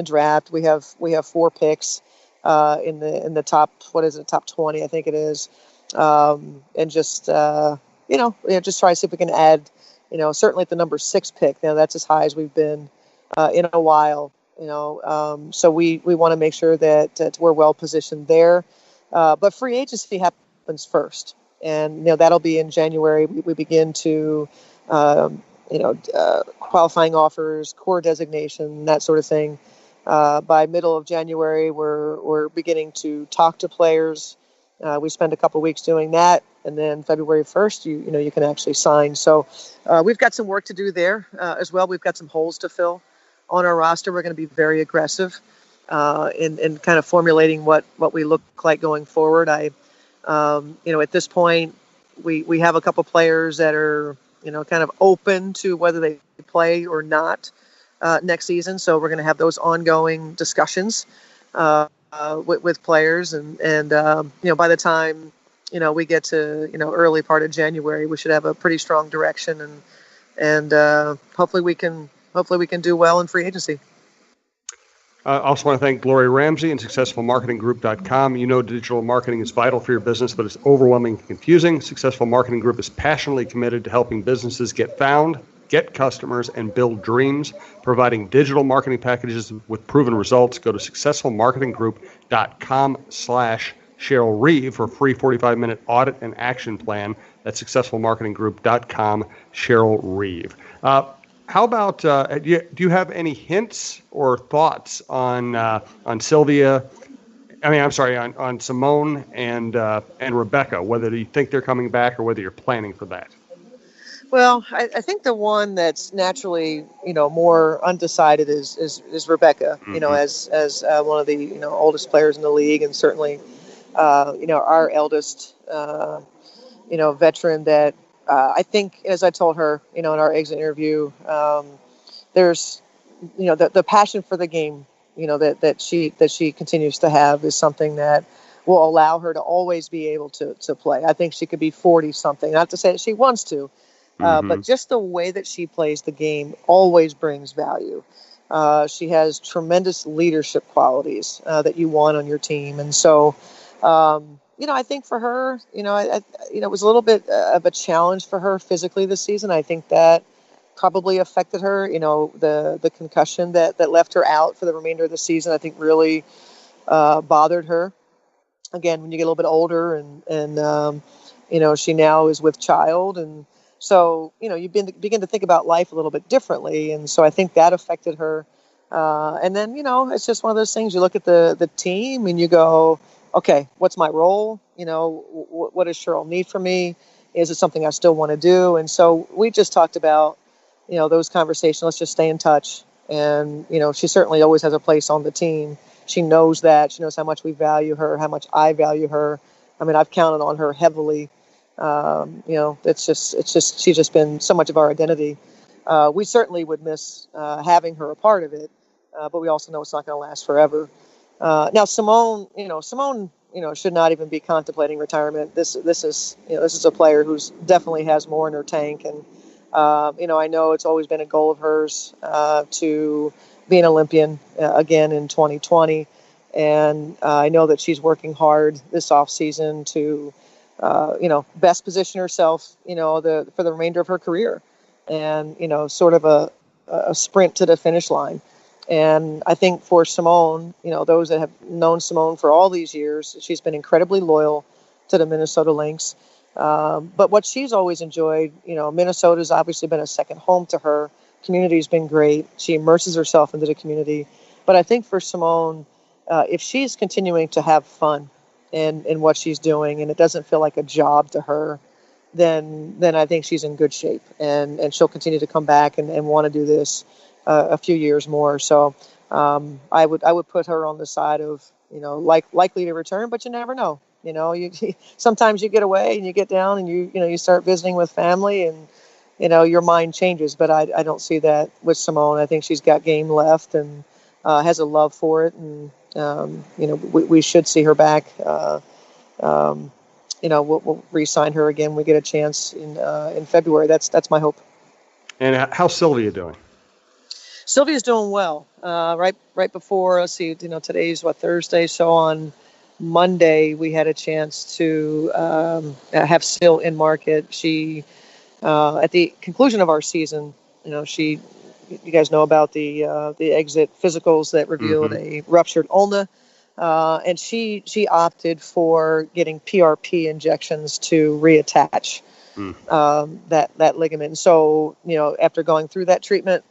draft. We have 4 picks in the top, what is it, top 20, I think it is, and just try to see if we can add, certainly at the number 6 pick. Now that's as high as we've been in a while. So we want to make sure that we're well positioned there. But free agency happens first, and that'll be in January. We begin to qualifying offers, core designation, that sort of thing. By middle of January, we're beginning to talk to players. We spend a couple weeks doing that, and then February 1st, you can actually sign. So we've got some work to do there as well. We've got some holes to fill on our roster. We're going to be very aggressive in kind of formulating what we look like going forward. At this point, we have a couple players that are kind of open to whether they play or not next season. So we're going to have those ongoing discussions with players, and by the time we get to early part of January, we should have a pretty strong direction, and hopefully we can do well in free agency. I also want to thank Gloria Ramsey and SuccessfulMarketingGroup.com. Digital marketing is vital for your business, but it's overwhelming and confusing. Successful Marketing Group is passionately committed to helping businesses get found, get customers, and build dreams, providing digital marketing packages with proven results. Go to SuccessfulMarketingGroup.com/Cheryl Reeve for a free 45-minute audit and action plan. That's SuccessfulMarketingGroup.com/Cheryl Reeve. How about, do you have any hints or thoughts on Sylvia? On Simone and Rebecca, whether you think they're coming back or whether you're planning for that? Well, I think the one that's naturally, more undecided is Rebecca, Mm-hmm. as one of the, oldest players in the league, and certainly, our eldest, veteran that, I think, as I told her, in our exit interview, there's, the passion for the game, that she continues to have is something that will allow her to always be able to play. I think she could be 40 something, not to say that she wants to, but just the way that she plays the game always brings value. She has tremendous leadership qualities that you want on your team, and so. I think for her, it was a little bit of a challenge for her physically this season. I think that probably affected her. The concussion that left her out for the remainder of the season, I think really bothered her. Again, when you get a little bit older, and she now is with child, and so you begin to think about life a little bit differently, and so I think that affected her. And then it's just one of those things. You look at the team and you go, okay, what's my role? What does Cheryl need from me? Is it something I still want to do? And so we just talked about, those conversations. Let's just stay in touch. And, she certainly always has a place on the team. She knows that. She knows how much we value her, how much I value her. I mean, I've counted on her heavily. It's just she's just been so much of our identity. We certainly would miss having her a part of it, but we also know it's not going to last forever. Now Simone, should not even be contemplating retirement. This is a player who's definitely has more in her tank, and I know it's always been a goal of hers to be an Olympian again in 2020, and I know that she's working hard this off season to best position herself for the remainder of her career, and sort of a sprint to the finish line. And I think for Simone, those that have known Simone for all these years, she's been incredibly loyal to the Minnesota Lynx. But what she's always enjoyed, Minnesota's obviously been a second home to her. Community's been great. She immerses herself into the community. But I think for Simone, if she's continuing to have fun in what she's doing, and it doesn't feel like a job to her, then I think she's in good shape, and she'll continue to come back and want to do this a few years more. So I would put her on the side of likely to return, but you never know. Sometimes you get away and you get down and you start visiting with family, and your mind changes. But I don't see that with Simone. I think she's got game left and has a love for it, and we should see her back. We'll re-sign her again when we get a chance in February. That's my hope. And how's Sylvia doing? Sylvia's doing well. Right before, let's see, today's Thursday. So on Monday we had a chance to have Sil in market. She at the conclusion of our season, you guys know about the exit physicals that revealed a ruptured ulna, and she opted for getting PRP injections to reattach that ligament. And so after going through that treatment,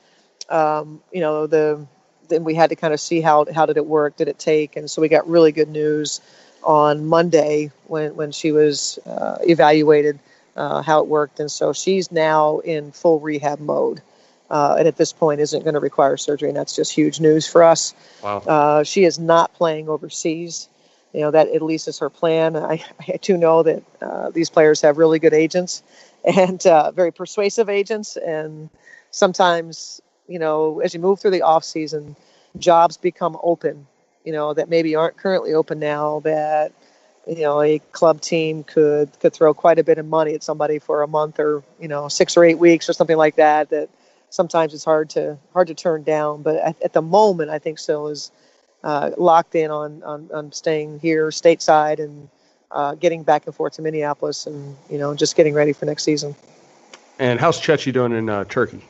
then we had to kind of see how did it work, did it take, and so we got really good news on Monday when she was evaluated how it worked, and so she's now in full rehab mode, and at this point isn't going to require surgery, and that's just huge news for us. Wow. She is not playing overseas. That at least is her plan. I do know that these players have really good agents and very persuasive agents, and sometimes as you move through the off season, jobs become open, that maybe aren't currently open now, that, a club team could throw quite a bit of money at somebody for a month or, 6 or 8 weeks or something like that, that sometimes it's hard to turn down. But at the moment, I think Sil is locked in on staying here stateside and getting back and forth to Minneapolis and, just getting ready for next season. And how's Chechi doing in Turkey?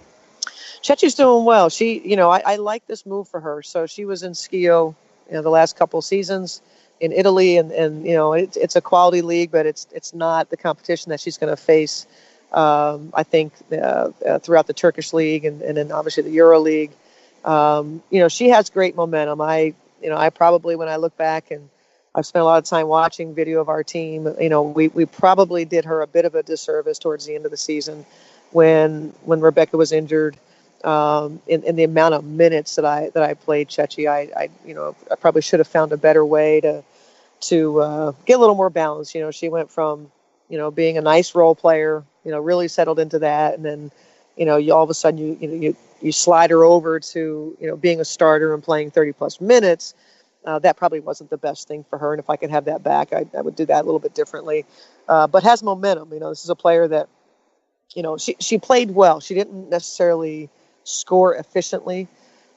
Chechi's doing well. She, I like this move for her. So she was in Schio, the last couple of seasons in Italy, and it's a quality league, but it's not the competition that she's going to face. I think throughout the Turkish league and then obviously the Euro League, she has great momentum. I probably, when I look back, and I've spent a lot of time watching video of our team, we probably did her a bit of a disservice towards the end of the season when Rebecca was injured. In the amount of minutes that I played Chechi, I probably should have found a better way to get a little more balance. She went from being a nice role player, really settled into that, and then you all of a sudden you slide her over to being a starter and playing 30 plus minutes. That probably wasn't the best thing for her, and if I could have that back, I would do that a little bit differently. But has momentum. This is a player that she played well. She didn't necessarily score efficiently.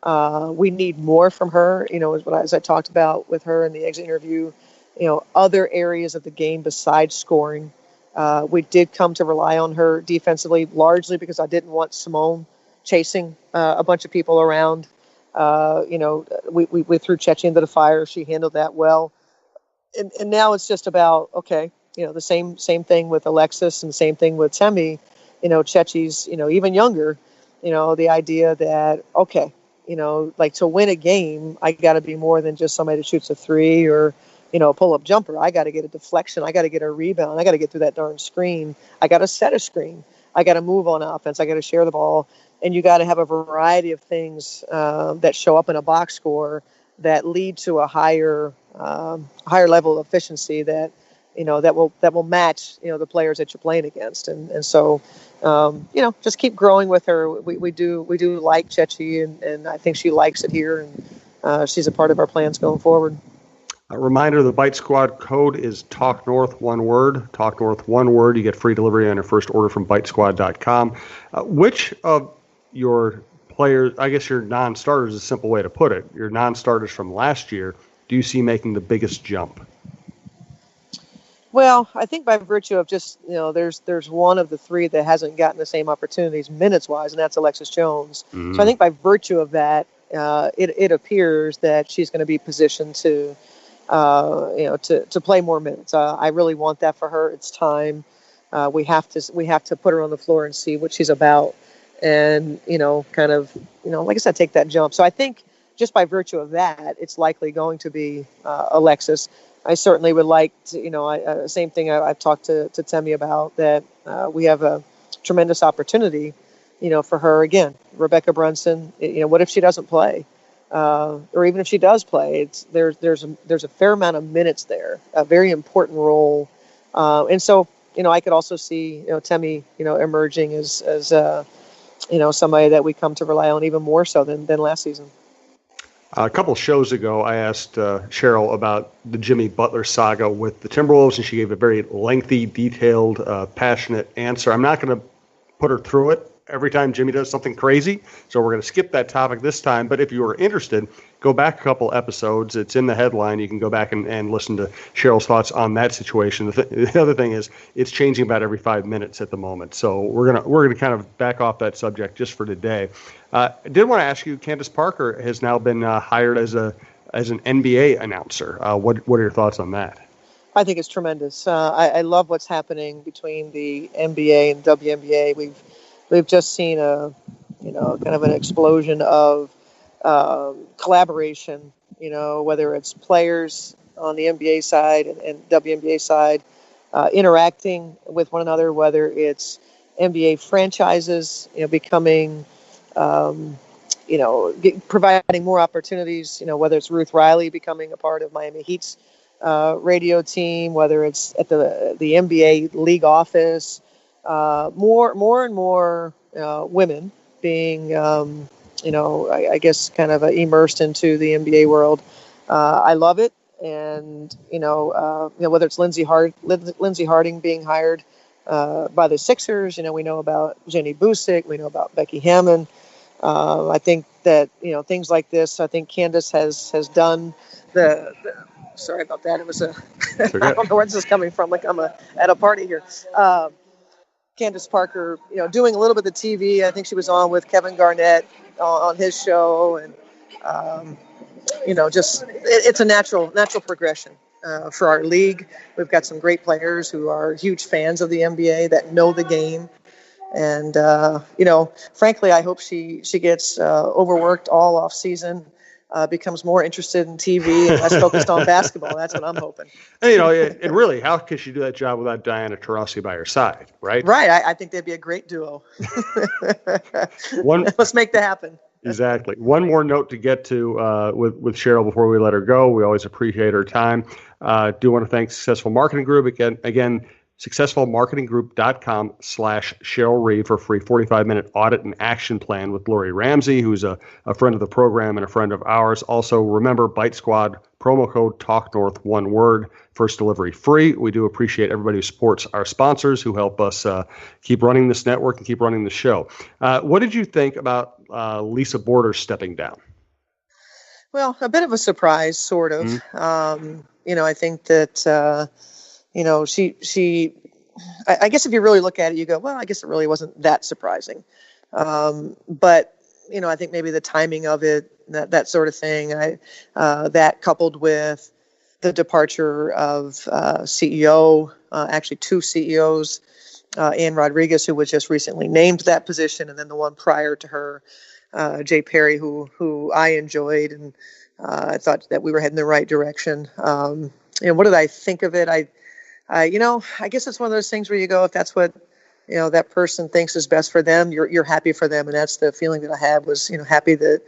We need more from her, as I talked about with her in the exit interview, other areas of the game besides scoring. We did come to rely on her defensively, largely because I didn't want Simone chasing a bunch of people around. We threw Chechi into the fire. She handled that well. And now it's just about, okay, the same thing with Alexis and same thing with Temi. Chechi's, even younger, the idea that, okay, like to win a game, I got to be more than just somebody that shoots a three or, a pull-up jumper. I got to get a deflection. I got to get a rebound. I got to get through that darn screen. I got to set a screen. I got to move on offense. I got to share the ball. And you got to have a variety of things that show up in a box score that lead to a higher level of efficiency that that will match the players that you're playing against, and so just keep growing with her. We do like Chechi, and I think she likes it here, and she's a part of our plans going forward. A reminder: the Bite Squad code is Talk North, one word. Talk North, one word. You get free delivery on your first order from BiteSquad.com. Which of your players, I guess your non-starters is a simple way to put it, your non-starters from last year, do you see making the biggest jump? Well, I think by virtue of just, there's one of the three that hasn't gotten the same opportunities minutes-wise, and that's Alexis Jones. So I think by virtue of that, it appears that she's going to be positioned to play more minutes. I really want that for her. It's time. We have to put her on the floor and see what she's about, and kind of like I said, take that jump. So I think just by virtue of that, it's likely going to be Alexis. I certainly would like to, same thing I've talked to Temi about, that we have a tremendous opportunity, for her. Again, Rebecca Brunson, what if she doesn't play? Or even if she does play, there's a fair amount of minutes there, a very important role. And so, I could also see, Temi, emerging as somebody that we come to rely on even more so than last season. A couple of shows ago, I asked Cheryl about the Jimmy Butler saga with the Timberwolves, and she gave a very lengthy, detailed, passionate answer. I'm not going to put her through it, every time Jimmy does something crazy. So we're going to skip that topic this time. But if you are interested, go back a couple episodes. It's in the headline. You can go back and listen to Cheryl's thoughts on that situation. The other thing is it's changing about every 5 minutes at the moment. So we're gonna kind of back off that subject just for today. I did want to ask you, Candace Parker has now been hired as an NBA announcer. What are your thoughts on that? I think it's tremendous. I love what's happening between the NBA and WNBA. We've just seen kind of an explosion of collaboration. Whether it's players on the NBA side and WNBA side interacting with one another, whether it's NBA franchises, becoming, providing more opportunities. Whether it's Ruth Riley becoming a part of Miami Heat's radio team, whether it's at the NBA league office, more and more women being, I guess kind of immersed into the NBA world. I love it. And, whether it's Lindsey Harding being hired by the Sixers, we know about Jenny Busick, we know about Becky Hammon. I think that, things like this, I think Candace has done sorry about that. It was I don't know where this is coming from. Like I'm at a party here. Candace Parker, doing a little bit of TV. I think she was on with Kevin Garnett on his show. And, it's a natural progression for our league. We've got some great players who are huge fans of the NBA that know the game. And, frankly, I hope she gets overworked all off season. Becomes more interested in TV and less focused on basketball. That's what I'm hoping. And really, how could she do that job without Diana Taurasi by her side, right? Right. I think they'd be a great duo. Let's make that happen. Exactly. One more note to get to with Cheryl before we let her go. We always appreciate her time. Do want to thank Successful Marketing Group again. successfulmarketinggroup.com/Cheryl Reeve for a free 45-minute audit and action plan with Lori Ramsey, who's a friend of the program and a friend of ours. Also, remember, Bite Squad, promo code TalkNorth, one word, first delivery free. We do appreciate everybody who supports our sponsors who help us keep running this network and keep running the show. What did you think about Lisa Borders stepping down? Well, a bit of a surprise, sort of. Mm-hmm. I think that... she, I guess if you really look at it, you go, well, I guess it really wasn't that surprising. But, I think maybe the timing of it, that sort of thing, that coupled with the departure of CEO, actually two CEOs, Ann Rodriguez, who was just recently named that position, and then the one prior to her, Jay Perry, who I enjoyed, and I thought that we were heading the right direction. What did I think of it? I guess it's one of those things where you go, if that's what, that person thinks is best for them, you're happy for them. And that's the feeling that I had was, happy that,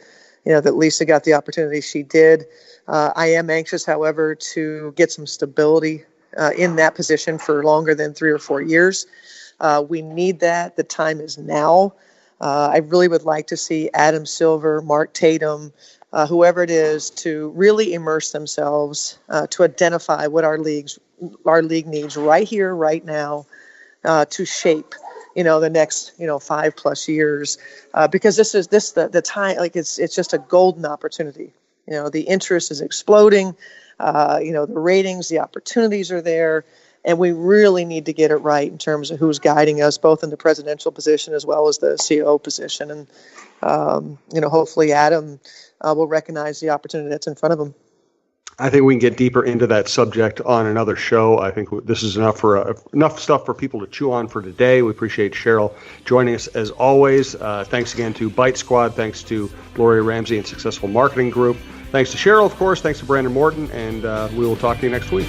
that Lisa got the opportunity she did. I am anxious, however, to get some stability in that position for longer than 3 or 4 years. We need that. The time is now. I really would like to see Adam Silver, Mark Tatum, whoever it is, to really immerse themselves, to identify what our league needs right here, right now, to shape, the next, 5+ years, because the time, like it's just a golden opportunity. The interest is exploding, the ratings, the opportunities are there, and we really need to get it right in terms of who's guiding us, both in the presidential position as well as the CEO position, and hopefully Adam will recognize the opportunity that's in front of him. I think we can get deeper into that subject on another show. I think this is enough stuff for people to chew on for today. We appreciate Cheryl joining us as always. Thanks again to Bite Squad. Thanks to Lori Ramsey and Successful Marketing Group. Thanks to Cheryl, of course. Thanks to Brandon Morton, and we will talk to you next week.